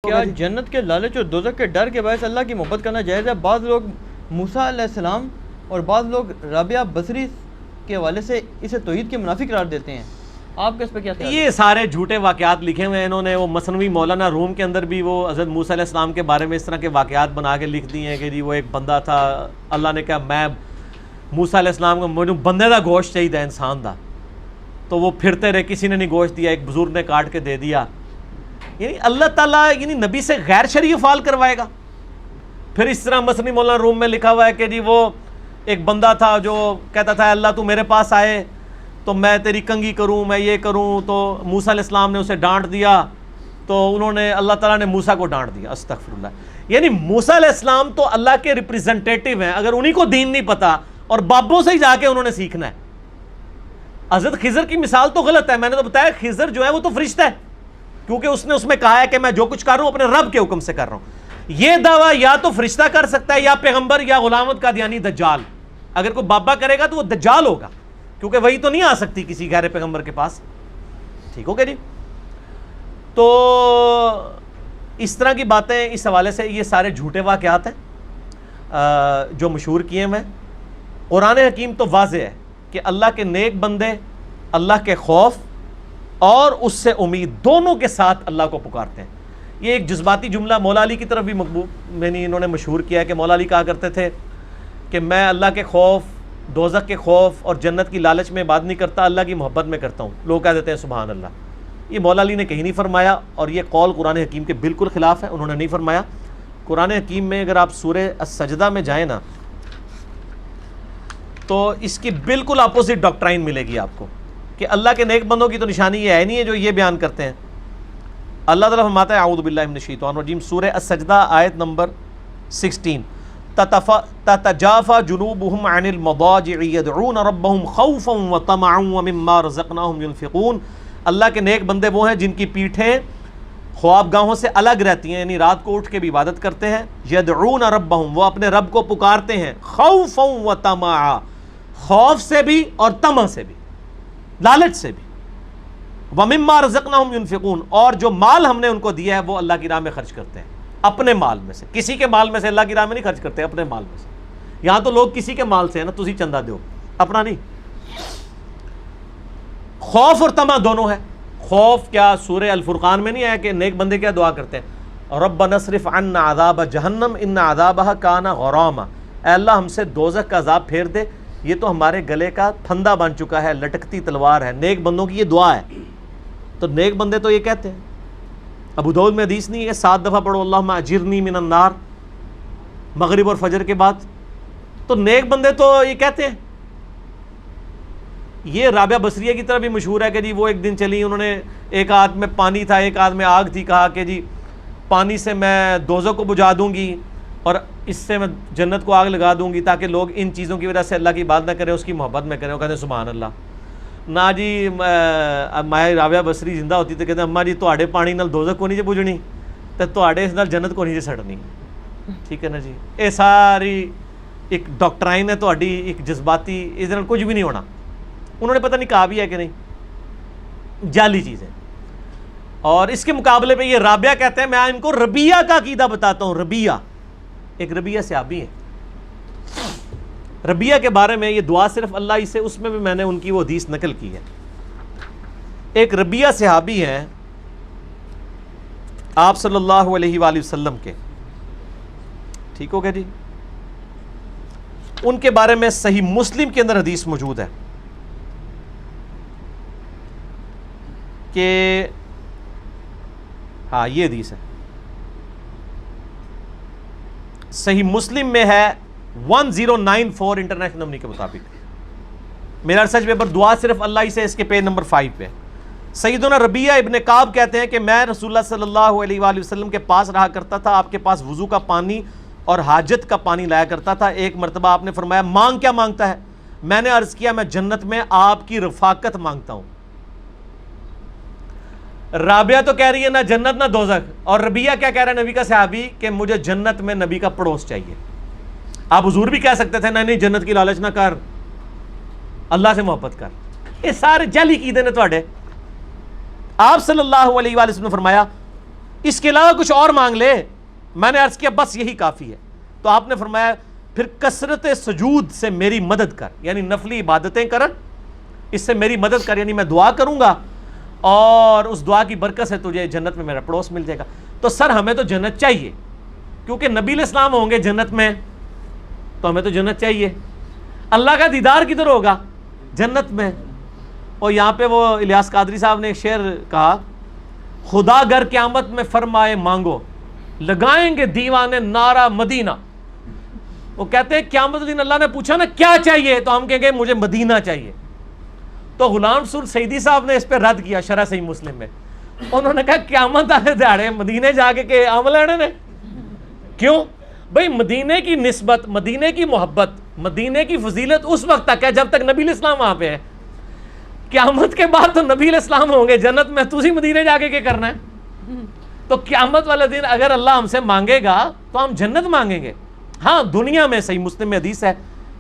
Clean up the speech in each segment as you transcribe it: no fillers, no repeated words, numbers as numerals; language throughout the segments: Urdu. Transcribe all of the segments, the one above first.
کیا جنت کے لالچ اور دوزخ کے ڈر کے باعث اللہ کی محبت کرنا جائز ہے؟ بعض لوگ موسیٰ علیہ السلام اور بعض لوگ رابعہ بصری کے حوالے سے اسے توحید کے منافی قرار دیتے ہیں، آپ کا اس پہ کیا خیال ہے؟ یہ سارے جھوٹے واقعات لکھے ہوئے ہیں انہوں نے، وہ مثنوی مولانا روم کے اندر بھی وہ حضرت موسیٰ علیہ السلام کے بارے میں اس طرح کے واقعات بنا کے لکھ دیے ہیں کہ جی وہ ایک بندہ تھا، اللہ نے کہا میں موسیٰ علیہ السلام کو مجھے بندے دا گوشت چاہیے انسان دا، تو وہ پھرتے رہے، کسی نے نہیں گوشت دیا، ایک بزرگ نے کاٹ کے دے دیا۔ یعنی اللہ تعالیٰ یعنی نبی سے غیر شرعی افعال کروائے گا۔ پھر اس طرح مثنوی مولانا روم میں لکھا ہوا ہے کہ جی وہ ایک بندہ تھا جو کہتا تھا اللہ تو میرے پاس آئے تو میں تیری کنگھی کروں، میں یہ کروں، تو موسیٰ علیہ السلام نے اسے ڈانٹ دیا، تو انہوں نے اللہ تعالیٰ نے موسیٰ کو ڈانٹ دیا، استغفر اللہ۔ یعنی موسیٰ علیہ السلام تو اللہ کے ریپریزنٹیٹیو ہیں، اگر انہی کو دین نہیں پتا اور بابوں سے ہی جا کے انہوں نے سیکھنا ہے۔ حضرت خضر کی مثال تو غلط ہے، میں نے تو بتایا خضر جو ہے وہ تو فرشتہ ہے، کیونکہ اس نے اس میں کہا ہے کہ میں جو کچھ کر رہا ہوں اپنے رب کے حکم سے کر رہا ہوں۔ یہ دعویٰ یا تو فرشتہ کر سکتا ہے یا پیغمبر یا غلامت قادیانی دجال۔ اگر کوئی بابا کرے گا تو وہ دجال ہوگا، کیونکہ وہی تو نہیں آ سکتی کسی غیر پیغمبر کے پاس، ٹھیک ہو گیا جی۔ تو اس طرح کی باتیں اس حوالے سے یہ سارے جھوٹے واقعات ہیں جو مشہور کیے ہیں۔ قرآن حکیم تو واضح ہے کہ اللہ کے نیک بندے اللہ کے خوف اور اس سے امید دونوں کے ساتھ اللہ کو پکارتے ہیں۔ یہ ایک جذباتی جملہ مولا علی کی طرف بھی مقبول انہوں نے مشہور کیا ہے کہ مولا علی کہا کرتے تھے کہ میں اللہ کے خوف، دوزخ کے خوف اور جنت کی لالچ میں بات نہیں کرتا، اللہ کی محبت میں کرتا ہوں۔ لوگ کہہ دیتے ہیں سبحان اللہ۔ یہ مولا علی نے کہیں نہیں فرمایا، اور یہ قول قرآن حکیم کے بالکل خلاف ہے، انہوں نے نہیں فرمایا۔ قرآن حکیم میں اگر آپ سورہ السجدہ میں جائیں نا تو اس کی بالکل اپوزٹ ڈاکٹرائن ملے گی آپ کو کہ اللہ کے نیک بندوں کی تو نشانی یہ ہے نہیں ہے جو یہ بیان کرتے ہیں۔ اللہ تعالیٰ فرماتا ہے اعوذ باللہ من الشیطان الرجیم، سورہ السجدہ آیت نمبر 16، تتجافى جنوبهم عن المضاجع يدعون ربهم خوفا وطمعا ومما رزقناهم ينفقون۔ اللہ کے نیک بندے وہ ہیں جن کی پیٹھیں خوابگاہوں سے الگ رہتی ہیں، یعنی رات کو اٹھ کے بھی عبادت کرتے ہیں۔ یدعون ربهم، وہ اپنے رب کو پکارتے ہیں، خوفا وطمعا، خوف سے بھی اور طمع سے بھی، لالچ سے بھی۔ وَمِمَّا رَزَقْنَاهُمْ يُنْفِقُونَ، اور جو مال ہم نے ان کو دیا ہے وہ اللہ کی راہ میں خرچ کرتے ہیں، اپنے مال میں سے، کسی کے مال میں سے اللہ کی راہ میں نہیں خرچ کرتے، اپنے مال میں سے۔ یہاں تو لوگ کسی کے مال سے ہے نا، تسی چندہ دیو، اپنا نہیں۔ خوف اور طمع دونوں ہے۔ خوف کیا سورہ الفرقان میں نہیں آیا کہ نیک بندے کیا دعا کرتے ہیں؟ رَبَّنَا اصْرِفْ عَنَّا عَذَابَ جَهَنَّمَ إِنَّ عَذَابَهَا كَانَ غَرَامًا، اے اللہ ہم سے دوزخ کا عذاب پھیر دے، یہ تو ہمارے گلے کا پھندا بن چکا ہے، لٹکتی تلوار ہے۔ نیک بندوں کی یہ دعا ہے، تو نیک بندے تو یہ کہتے ہیں۔ ابو داؤد میں حدیث نہیں ہے 7 دفعہ پڑھو اللہم اجرنی من النار مغرب اور فجر کے بعد، تو نیک بندے تو یہ کہتے ہیں۔ یہ رابعہ بصریہ کی طرف بھی مشہور ہے کہ جی وہ ایک دن چلی، انہوں نے ایک ہاتھ میں پانی تھا ایک ہاتھ میں آگ تھی، کہا کہ جی پانی سے میں دوزخ کو بجھا دوں گی اور اس سے میں جنت کو آگ لگا دوں گی تاکہ لوگ ان چیزوں کی وجہ سے اللہ کی عبادت نہ کریں، اس کی محبت میں کریں۔ وہ کہتے ہیں سبحان اللہ۔ نہ جی میں رابعہ بصری زندہ ہوتی تو کہتے ہیں اماں جی تواڈے پانی نال دوزخ کو نہیں جے بجھنی تے تواڈے اس نال جنت کو نہیں جے سڑنی، ٹھیک ہے نا جی۔ یہ ساری ایک ڈاکٹرائن ہے تواڈی، ایک جذباتی، اس نال کچھ بھی نہیں ہونا۔ انہوں نے پتہ نہیں کہا بھی ہے کہ نہیں، جعلی چیز ہے۔ اور اس کے مقابلے پہ یہ رابعہ کہتے ہیں، میں ان کو ربیہ کا عقیدہ بتاتا ہوں۔ ربیہ ایک ربیہ صحابی ہے، ربیہ کے بارے میں یہ دعا صرف اللہ ہی سے، اس میں بھی میں نے ان کی وہ حدیث نقل کی ہے۔ ایک ربیہ صحابی ہیں آپ صلی اللہ علیہ وآلہ وسلم کے، ٹھیک ہو گیا جی۔ ان کے بارے میں صحیح مسلم کے اندر حدیث موجود ہے کہ ہاں یہ حدیث ہے، صحیح مسلم میں ہے 1094 انٹرنیشنل نمبر کے مطابق۔ میرا ریسرچ پیپر دعا صرف اللہ ہی سے، اس کے پیج نمبر 5 پہ۔ سیدنا ربیہ ابن کعب کہتے ہیں کہ میں رسول اللہ صلی اللہ علیہ وآلہ وسلم کے پاس رہا کرتا تھا، آپ کے پاس وضو کا پانی اور حاجت کا پانی لایا کرتا تھا۔ ایک مرتبہ آپ نے فرمایا مانگ کیا مانگتا ہے؟ میں نے عرض کیا میں جنت میں آپ کی رفاقت مانگتا ہوں۔ رابعہ تو کہہ رہی ہے نہ جنت نہ دوزخ، اور ربیہ کیا کہہ رہا ہے نبی کا صحابی کہ مجھے جنت میں نبی کا پڑوس چاہیے۔ آپ حضور بھی کہہ سکتے تھے نہیں جنت کی لالچ نہ کر، اللہ سے محبت کر۔ یہ سارے جعلی عقیدے نے تواڈے۔ آپ صلی اللہ علیہ وآلہ وسلم نے فرمایا اس کے علاوہ کچھ اور مانگ لے. میں نے عرض کیا بس یہی کافی ہے. تو آپ نے فرمایا پھر کثرت سجود سے میری مدد کر, یعنی نفلی عبادتیں کر, اس سے میری مدد کر, یعنی میں دعا کروں گا اور اس دعا کی برکت سے تجھے جنت میں میرا پڑوس مل جائے گا. تو سر ہمیں تو جنت چاہیے, کیونکہ نبی علیہ السلام ہوں گے جنت میں, تو ہمیں تو جنت چاہیے. اللہ کا دیدار کدھر ہوگا؟ جنت میں. اور یہاں پہ وہ الیاس قادری صاحب نے ایک شعر کہا, خدا گر قیامت میں فرمائے مانگو, لگائیں گے دیوانے نعرہ مدینہ. وہ کہتے ہیں قیامت دن اللہ نے پوچھا نا کیا چاہیے, تو ہم کہیں گے مجھے مدینہ چاہیے. تو غلام رسول سعیدی صاحب نے اس پہ رد کیا شرح صحیح مسلم میں. انہوں نے کہا قیامت والے دہاڑے مدینے جا کے عمل لینے نے. کیوں بھئی؟ مدینے کی نسبت, مدینے کی محبت, مدینے کی فضیلت اس وقت تک ہے جب تک نبی علیہ السلام وہاں پہ ہے. قیامت کے بعد تو نبی علیہ السلام ہوں گے جنت میں, تو اسی مدینے جا کے کیا کرنا ہے؟ تو قیامت والے دن اگر اللہ ہم سے مانگے گا تو ہم جنت مانگیں گے. ہاں دنیا میں صحیح مسلم میں حدیث ہے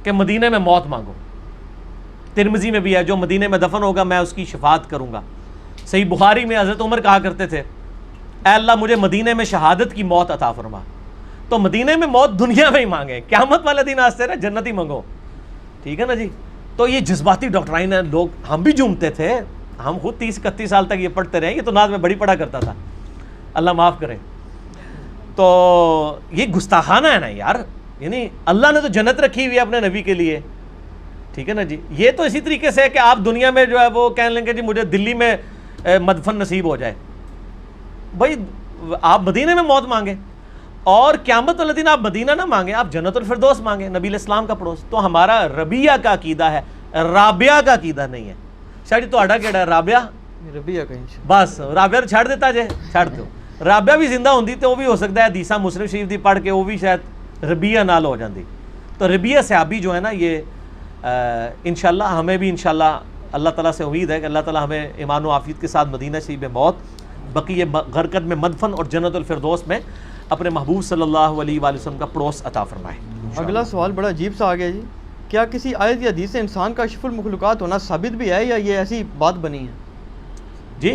کہ مدینے میں موت مانگو. ترمذی میں بھی ہے, جو مدینے میں دفن ہوگا میں اس کی شفاعت کروں گا. صحیح بخاری میں حضرت عمر کہا کرتے تھے, اے اللہ مجھے مدینے میں شہادت کی موت عطا فرما. تو مدینے میں موت دنیا میں ہی مانگے, قیامت والے دن آستے رہے جنت ہی مانگو. ٹھیک ہے نا جی. تو یہ جذباتی ڈاکٹرائن ہے. لوگ, ہم بھی جھومتے تھے, ہم خود 30-31 سال تک یہ پڑھتے رہے. یہ تو نعت میں بڑی پڑھا کرتا تھا, اللہ معاف کرے. تو یہ گستاخانہ ہے نا یار, یعنی اللہ نے تو جنت رکھی ہوئی ہے اپنے نبی کے لیے. ٹھیک ہے نا جی. یہ تو اسی طریقے سے ہے کہ آپ دنیا میں جو ہے وہ کہنے لیں گے جی مجھے دلی میں مدفن نصیب ہو جائے. بھائی آپ مدینے میں موت مانگیں, اور قیامت والے دن آپ مدینہ نہ مانگیں, آپ جنت الفردوس مانگیں, نبی علیہ السلام کا پڑوس. تو ہمارا ربیہ کا عقیدہ ہے, رابعہ کا عقیدہ نہیں ہے. شاید جی تہاڈا کیڑا ہے؟ رابعہ. ربیہ کا بس رابعہ چھڑ دیتا جے, چھڑ دو. رابعہ بھی زندہ ہوندی تو وہ بھی ہو سکتا ہے حدیثاں مسلم شریف دی پڑھ کے وہ بھی شاید ربیہ نال ہو جاندی. تو ربیہ صحابی جو ہے نا, یہ انشاءاللہ ہمیں بھی انشاءاللہ اللہ تعالیٰ سے امید ہے کہ اللہ تعالیٰ ہمیں ایمان و عافیت کے ساتھ مدینہ شریف میں موت, بقیہ غرقت میں مدفن اور جنت الفردوس میں اپنے محبوب صلی اللہ علیہ وآلہ وسلم کا پڑوس عطا فرمائے. اگلا سوال بڑا عجیب سا آ گیا جی. کیا کسی آیت یا حدیث سے انسان کا اشرف المخلوقات ہونا ثابت بھی ہے یا یہ ایسی بات بنی ہے؟ جی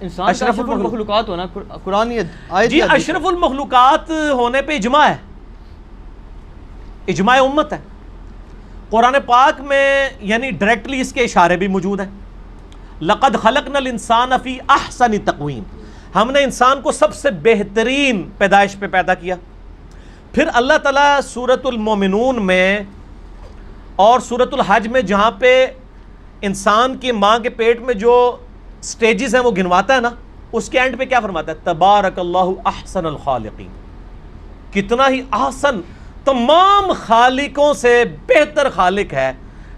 انسان کا اشرف المخلوقات ہونا قرآن آیت جی اشرف المخلوقات ہونے پہ اجماع ہے, اجماع امت ہے. قرآن پاک میں یعنی ڈائریکٹلی اس کے اشارے بھی موجود ہیں. لقد خلقنا الانسان فی احسن تقویم, ہم نے انسان کو سب سے بہترین پیدائش پہ پیدا کیا. پھر اللہ تعالیٰ سورۃ المومنون میں اور سورۃ الحج میں جہاں پہ انسان کی ماں کے پیٹ میں جو سٹیجز ہیں وہ گنواتا ہے نا, اس کے اینڈ پہ کیا فرماتا ہے؟ تبارک اللہ احسن الخالقین. کتنا ہی احسن, تمام خالقوں سے بہتر خالق ہے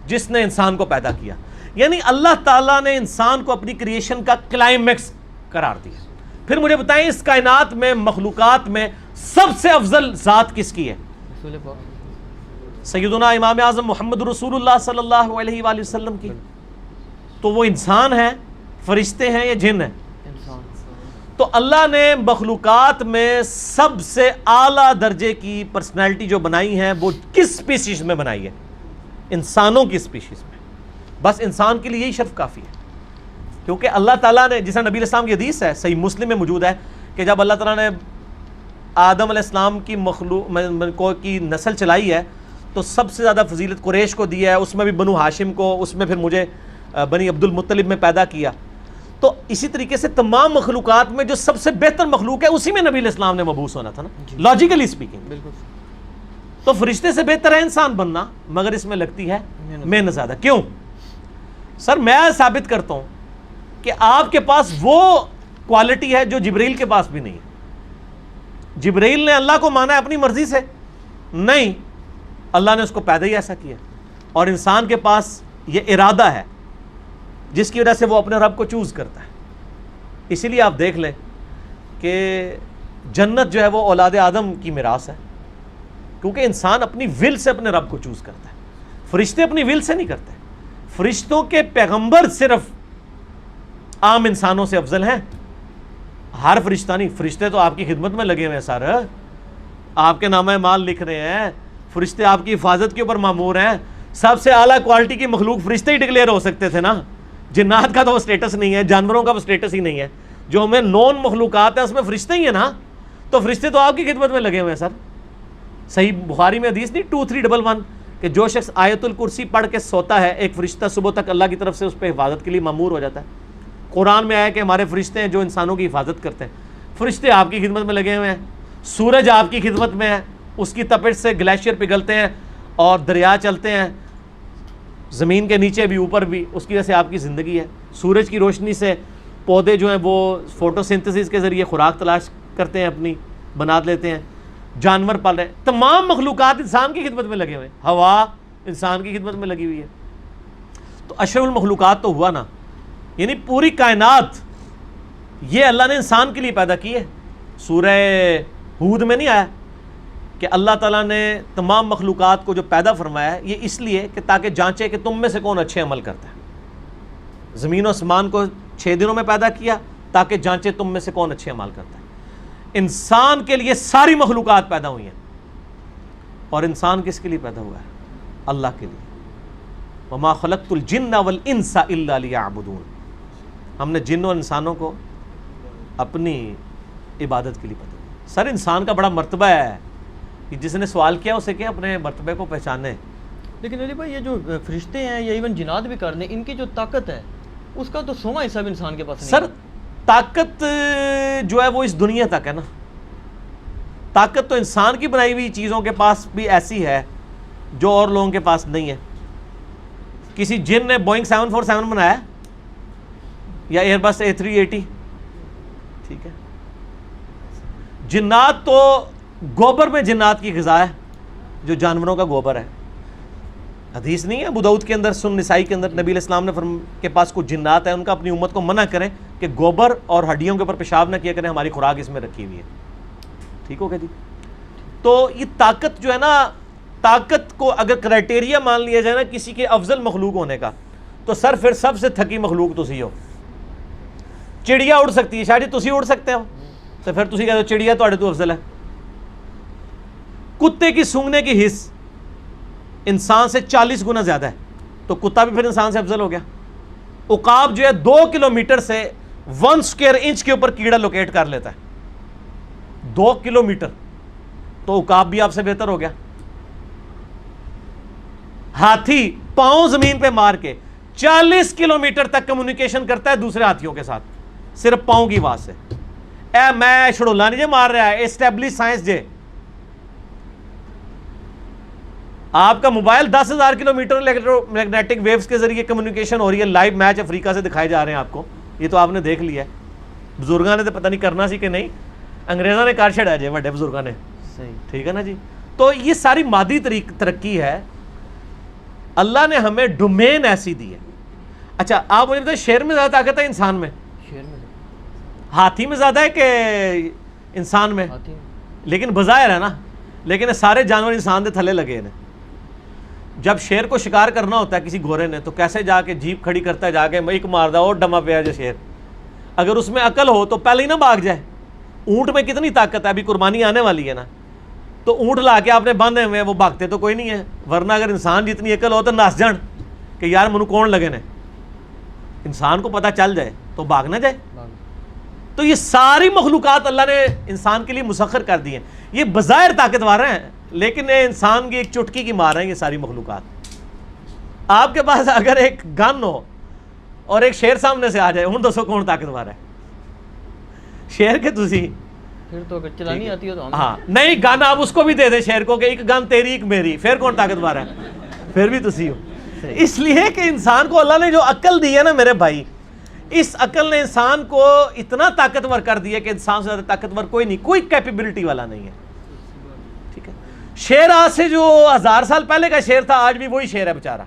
جس نے انسان کو پیدا کیا. یعنی اللہ تعالیٰ نے انسان کو اپنی کریشن کا کلائمیکس قرار دیا. پھر مجھے بتائیں اس کائنات میں, مخلوقات میں سب سے افضل ذات کس کی ہے؟ سیدنا امام اعظم محمد رسول اللہ صلی اللہ علیہ وآلہ وسلم کی. تو وہ انسان ہے, فرشتے ہیں یا جن ہیں؟ تو اللہ نے مخلوقات میں سب سے اعلیٰ درجے کی پرسنالٹی جو بنائی ہے وہ کس سپیشیز میں بنائی ہے؟ انسانوں کی سپیشیز میں. بس انسان کے لیے یہی شرف کافی ہے, کیونکہ اللہ تعالیٰ نے, جیسا نبی علیہ السلام کی حدیث ہے صحیح مسلم میں موجود ہے کہ جب اللہ تعالیٰ نے آدم علیہ السلام کی کی نسل چلائی ہے تو سب سے زیادہ فضیلت قریش کو دی ہے, اس میں بھی بنو ہاشم کو, اس میں پھر مجھے بنی عبد المطلب میں پیدا کیا. تو اسی طریقے سے تمام مخلوقات میں جو سب سے بہتر مخلوق ہے اسی میں نبی علیہ السلام نے مبعوث ہونا تھا نا, لاجیکلی اسپیکنگ. تو فرشتے سے بہتر ہے انسان بننا, مگر اس میں لگتی ہے محنت زیادہ. کیوں سر؟ میں ثابت کرتا ہوں کہ آپ کے پاس وہ کوالٹی ہے جو جبرائیل کے پاس بھی نہیں ہے. جبرائیل نے اللہ کو مانا ہے اپنی مرضی سے نہیں, اللہ نے اس کو پیدا ہی ایسا کیا. اور انسان کے پاس یہ ارادہ ہے جس کی وجہ سے وہ اپنے رب کو چوز کرتا ہے. اسی لیے آپ دیکھ لیں کہ جنت جو ہے وہ اولاد آدم کی میراث ہے, کیونکہ انسان اپنی ول سے اپنے رب کو چوز کرتا ہے. فرشتے اپنی ول سے نہیں کرتے. فرشتوں کے پیغمبر صرف عام انسانوں سے افضل ہیں, ہر فرشتہ نہیں. فرشتے تو آپ کی خدمت میں لگے ہوئے ہیں سر, آپ کے نامہ مال لکھ رہے ہیں, فرشتے آپ کی حفاظت کے اوپر مامور ہیں. سب سے اعلیٰ کوالٹی کی مخلوق فرشتے ہی ڈکلیئر ہو سکتے تھے نا. جنات کا تو وہ سٹیٹس نہیں ہے, جانوروں کا وہ سٹیٹس ہی نہیں ہے. جو ہمیں نون مخلوقات ہیں اس میں فرشتے ہی ہیں نا, تو فرشتے تو آپ کی خدمت میں لگے ہوئے ہیں سر. صحیح بخاری میں حدیث نہیں 2311 کہ جو شخص آیت الکرسی پڑھ کے سوتا ہے ایک فرشتہ صبح تک اللہ کی طرف سے اس پہ حفاظت کے لیے مامور ہو جاتا ہے. قرآن میں آیا کہ ہمارے فرشتے ہیں جو انسانوں کی حفاظت کرتے ہیں. فرشتے آپ کی خدمت میں لگے ہوئے ہیں. سورج آپ کی خدمت میں ہے, اس کی تپش سے گلیشیئر پگھلتے ہیں اور دریا چلتے ہیں, زمین کے نیچے بھی اوپر بھی, اس کی وجہ سے آپ کی زندگی ہے. سورج کی روشنی سے پودے جو ہیں وہ فوٹو سنتھسس کے ذریعے خوراک تلاش کرتے ہیں, اپنی بنا لیتے ہیں, جانور پال رہے ہیں. تمام مخلوقات انسان کی خدمت میں لگے ہوئے ہیں. ہوا انسان کی خدمت میں لگی ہوئی ہے. تو اشرف المخلوقات تو ہوا نا, یعنی پوری کائنات یہ اللہ نے انسان کے لیے پیدا کی ہے. سورہ ہود میں نہیں آیا کہ اللہ تعالیٰ نے تمام مخلوقات کو جو پیدا فرمایا ہے یہ اس لیے کہ تاکہ جانچے کہ تم میں سے کون اچھے عمل کرتا ہے. زمین و آسمان کو 6 دنوں میں پیدا کیا تاکہ جانچے تم میں سے کون اچھے عمل کرتا ہے. انسان کے لیے ساری مخلوقات پیدا ہوئی ہیں, اور انسان کس کے لیے پیدا ہوا ہے؟ اللہ کے لیے. وما خلقت الجن والانس الا لیعبدون. ہم نے جن اور انسانوں کو اپنی عبادت کے لیے پیدا کیا. سر انسان کا بڑا مرتبہ ہے, کہ جس نے سوال کیا اسے کیا اپنے مرتبے کو پہچانے. لیکن علی بھائی یہ جو فرشتے ہیں یا ایون جنات بھی کر لیں, ان کی جو طاقت ہے اس کا تو 100واں حصہ بھی انسان کے پاس نہیں. سر طاقت جو ہے وہ اس دنیا تک ہے نا. طاقت تو انسان کی بنائی ہوئی چیزوں کے پاس بھی ایسی ہے جو اور لوگوں کے پاس نہیں ہے. کسی جن نے بوئنگ 747 بنایا یا ایئر بس A380, ٹھیک ہے. جنات تو گوبر میں جنات کی غذا ہے جو جانوروں کا گوبر ہے. حدیث نہیں ہے ابو داؤد کے اندر, سنن نسائی کے اندر, نبی علیہ السلام نے کے پاس کچھ جنات ہیں, ان کا اپنی امت کو منع کریں کہ گوبر اور ہڈیوں کے اوپر پیشاب نہ کیا کریں, ہماری خوراک اس میں رکھی ہوئی ہے. ٹھیک ہو گیا جی. تو یہ طاقت جو ہے نا, طاقت کو اگر کرائٹیریا مان لیا جائے نا کسی کے افضل مخلوق ہونے کا, تو سر پھر سب سے تھکی مخلوق تسی ہو. چڑیا اڑ سکتی ہے, شاید جی تسی اڑ سکتے ہو, تو پھر تسی کہتے ہو چڑیا تواڈے تو افضل ہے. کتے کی سونگنے کی حس انسان سے 40 گنا زیادہ ہے, تو کتا بھی پھر انسان سے افضل ہو گیا. عقاب جو ہے 2 کلومیٹر سے 1 اسکوائر انچ کے اوپر کیڑا لوکیٹ کر لیتا ہے. 2 کلومیٹر, تو عقاب بھی آپ سے بہتر ہو گیا. ہاتھی پاؤں زمین پہ مار کے 40 کلومیٹر تک کمیونیکیشن کرتا ہے دوسرے ہاتھیوں کے ساتھ, صرف پاؤں کی آواز سے. اے میں شڑولا نہیں جے مار رہا ہے, اسٹیبلش سائنس جے. آپ کا mobile 10,000 kilometre electro magnetic waves کے ذریعے کمیونیکیشن ہو رہی ہے. لائیو میچ افریقہ سے دکھائے جا رہے ہیں آپ کو, یہ تو آپ نے دیکھ لیا ہے. بزرگاں نے تو پتہ نہیں کرنا سی کہ نہیں, انگریزوں نے کر چھڑا جے, بڑے بزرگاں نے. صحیح, ٹھیک ہے نا جی. تو یہ ساری مادی ترقی ہے. اللہ نے ہمیں ڈومین ایسی دی ہے. اچھا آپ مجھے بتائیں, شیر میں زیادہ طاقت ہے انسان میں, شیر میں ہاتھی میں زیادہ ہے کہ انسان میں؟ آتی ہے. لیکن بظاہر ہے نا, لیکن سارے جانور انسان دے تھلے لگے ہیں. جب شیر کو شکار کرنا ہوتا ہے کسی گھوڑے نے, تو کیسے جا کے جیپ کھڑی کرتا ہے, جا کے ایک مار دا اور ڈما پیا جو شیر. اگر اس میں عقل ہو تو پہلے ہی نہ بھاگ جائے. اونٹ میں کتنی طاقت ہے, ابھی قربانی آنے والی ہے نا, تو اونٹ لا کے آپ نے باندھے ہوئے ہیں, وہ بھاگتے تو کوئی نہیں ہے. ورنہ اگر انسان جتنی عقل ہو تو نس جان کہ یار منو کون لگے نے, انسان کو پتہ چل جائے تو بھاگ نہ جائے. تو یہ ساری مخلوقات اللہ نے انسان کے لیے مسخر کر دی ہیں. یہ بظاہر طاقتور ہیں, لیکن انسان کی ایک چٹکی کی مار ہیں یہ ساری مخلوقات. آپ کے پاس اگر ایک گن ہو اور ایک شیر سامنے سے آ جائے, ہوں دسو کون طاقتور ہے؟ شیر کے تسی پھر تو اگر چلانی آتی ہو تو ہم. ہاں نہیں, گن آپ اس کو بھی دے دیں شیر کو کہ ایک گن تیری ایک میری, پھر کون طاقتور ہے؟ پھر بھی تسی ہو. اس لیے کہ انسان کو اللہ نے جو عقل دی ہے نا میرے بھائی, اس عقل نے انسان کو اتنا طاقتور کر دیا کہ انسان سے زیادہ طاقتور کوئی نہیں, کوئی کیپیبلٹی والا نہیں ہے. ٹھیک ہے, شیر آج سے جو 1000 سال پہلے کا شیر تھا آج بھی وہی شیر ہے بیچارہ,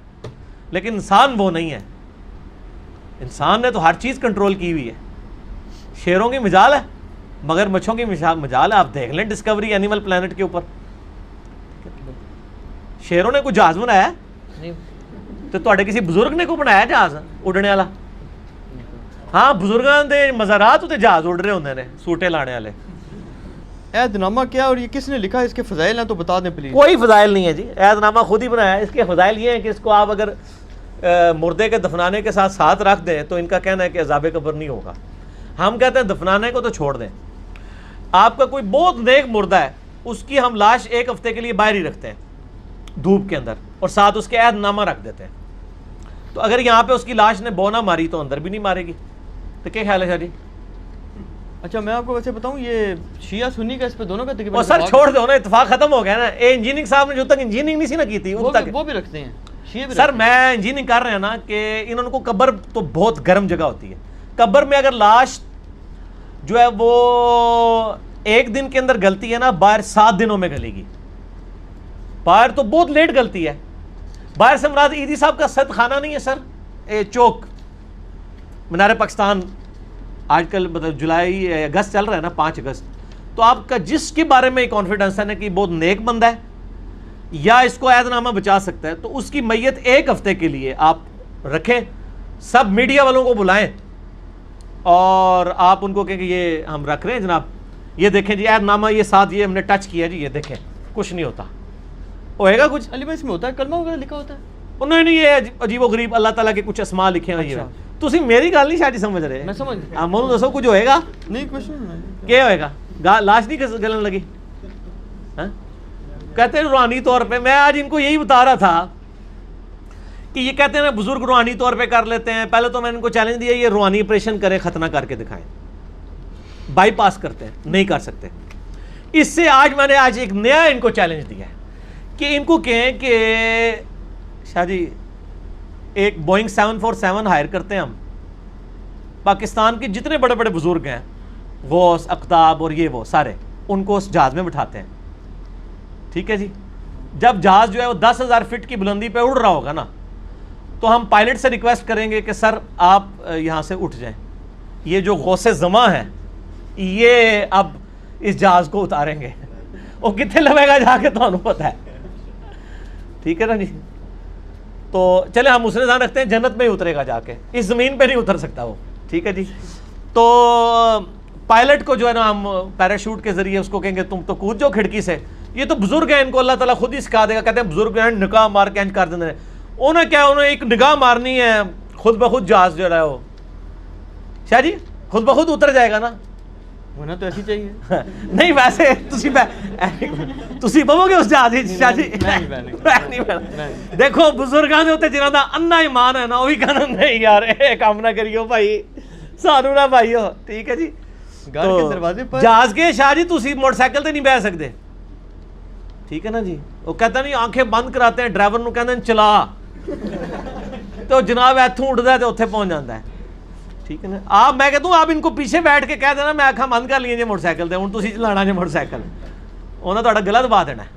لیکن انسان وہ نہیں ہے. انسان نے تو ہر چیز کنٹرول کی ہوئی ہے. شیروں کی مجال ہے, مگر مچھوں کی مجال ہے. آپ دیکھ لیں ڈسکوری اینیمل پلانٹ کے اوپر, شیروں نے کوئی جہاز بنایا نہیں, تو تواڈے کسی بزرگ نے کوئی بنایا جہاز اڑنے والا؟ ہاں بزرگاں دے مزارات تے جہاز اڑ رہے ہوندے نے, سوٹے لانے والے. عہد نامہ کیا اور یہ کس نے لکھا, اس کے فضائل ہیں تو بتا دیں پلیز. کوئی فضائل نہیں ہے جی, عہد نامہ خود ہی بنایا ہے. اس کے فضائل یہ ہیں کہ اس کو آپ اگر مردے کے دفنانے کے ساتھ رکھ دیں تو ان کا کہنا ہے کہ عذاب قبر نہیں ہوگا. ہم کہتے ہیں دفنانے کو تو چھوڑ دیں. آپ کا کوئی بہت نیک مردہ ہے, اس کی ہم لاش 1 ہفتے کے لیے باہر ہی رکھتے ہیں دھوپ کے اندر, اور ساتھ اس کے عہد نامہ رکھ دیتے ہیں. تو اگر یہاں پہ اس کی لاش نے بونا ماری تو اندر بھی نہیں مارے گی. تو کیا خیال ہے شاہ جی؟ اچھا میں آپ کو ویسے بتاؤں, یہ شیعہ سنی کا اس پہ دونوں کا تقریباً اور سر چھوڑ دو نا, اتفاق ختم ہو گیا نا. انجینئرنگ صاحب نے جو تک انجینئرنگ نہیں سی نا کی تھی وہ بھی رکھتے ہیں شیعہ بھی. سر میں انجینئرنگ کر رہے ہیں نا, کہ انہوں کو قبر تو بہت گرم جگہ ہوتی ہے. قبر میں اگر لاش جو ہے وہ 1 دن کے اندر گلتی ہے نا, باہر 7 دنوں میں گلے گی. باہر تو بہت لیٹ گلتی ہے. باہر سے مراد عیدی صاحب کا صد خانہ نہیں ہے سر, چوک مینار پاکستان, آج کل مطلب جولائی اگست چل رہا ہے نا, 5 اگست. تو آپ کا جس کے بارے میں کانفیڈنس ہے نا کہ بہت نیک بندہ ہے یا اس کو عہد نامہ بچا سکتا ہے, تو اس کی میت 1 ہفتے کے لیے آپ رکھیں, سب میڈیا والوں کو بلائیں اور آپ ان کو کہیں کہ یہ ہم رکھ رہے ہیں جناب, یہ دیکھیں جی عہد نامہ, یہ ساتھ یہ ہم نے ٹچ کیا جی, یہ دیکھیں کچھ نہیں ہوتا. ہوئے گا کچھ علی بھائی اس میں ہوتا ہے کلمہ وغیرہ لکھا ہوتا ہے؟ انہوں نے یہ عجیب و غریب اللہ تعالیٰ کے کچھ اسماء لکھے ہیں. یہ تسی میری گل نہیں شاہ جی سمجھ رہے, میں سمجھ مونو دسو کچھ ہوئے گا؟ نہیں کچھ نہیں. کیا ہوئے گا؟ لاش نہیں گلن لگی؟ کہتے ہیں روحانی طور پہ, میں آج ان کو یہی بتا رہا تھا کہ یہ کہتے ہیں بزرگ روحانی طور پہ کر لیتے ہیں. پہلے تو میں نے ان کو چیلنج دیا, یہ روحانی آپریشن کریں, ختنہ کر کے دکھائیں. بائی پاس کرتے ہیں, نہیں کر سکتے. اس سے آج میں نے ایک نیا ان کو چیلنج دیا ہے کہ ان کو کہیں کہ شاہ جی ایک بوئنگ 747 ہائر کرتے ہیں ہم, پاکستان کے جتنے بڑے بڑے بزرگ ہیں, غوث, اقطاب اور یہ وہ سارے, ان کو اس جہاز میں بٹھاتے ہیں. ٹھیک ہے جی, جب جہاز جو ہے وہ 10,000 فٹ کی بلندی پہ اڑ رہا ہوگا نا, تو ہم پائلٹ سے ریکویسٹ کریں گے کہ سر آپ یہاں سے اٹھ جائیں, یہ جو غوث زماں ہے یہ اب اس جہاز کو اتاریں گے. وہ کتنے لگے گا جا کے تو انہوں پتہ ہے. ٹھیک ہے نا جی, تو چلے ہم اس نے ذہن رکھتے ہیں جنت میں ہی اترے گا جا کے, اس زمین پہ نہیں اتر سکتا وہ. ٹھیک ہے جی, تو پائلٹ کو جو ہے نا ہم پیراشوٹ کے ذریعے اس کو کہیں گے تم تو کود جاؤ کھڑکی سے. یہ تو بزرگ ہیں, ان کو اللہ تعالیٰ خود ہی سکھا دے گا. کہتے ہیں بزرگ ہیں نگاہ مار کے انج کر دیں. انہیں کیا, انہیں ایک نگاہ مارنی ہے, خود بخود جہاز جو ہے وہ شاہ جی خود بخود اتر جائے گا نا. ہونا تو ایسی چاہیے. نہیں ویسے تسی بہو گے اس جہاز شاہ جی. دیکھو بزرگاں دے اوتے جنہاں دا انا ایمان ہے نا, وہ بھی کہنا نہیں یار اے کام نہ کریو بھائی, سانو نہ بھائیو. ٹھیک ہے جی, گھر کے دروازے پر جہاز کے شاہ جی تسی موٹر سائیکل تے نہیں بیٹھ سکتے. ٹھیک ہے نا جی, وہ کہتا نہیں آنکھیں بند کراتے ہیں ڈرائیور نو, کہتے ہیں چلا, تو جناب ایتھوں اٹھدا ہے تے اوتھے پہنچ جاندا ہے. ٹھیک ہے نا, آپ میں کہتا ہوں آپ ان کو پیچھے بیٹھ کے کہہ دینا میں آنکھاں بند کر لیے جی موٹر سائیکل تے, ہن تسی چلانا جی موٹر سائیکل, انہاں تہاڈا گلا دبا دینا ہے.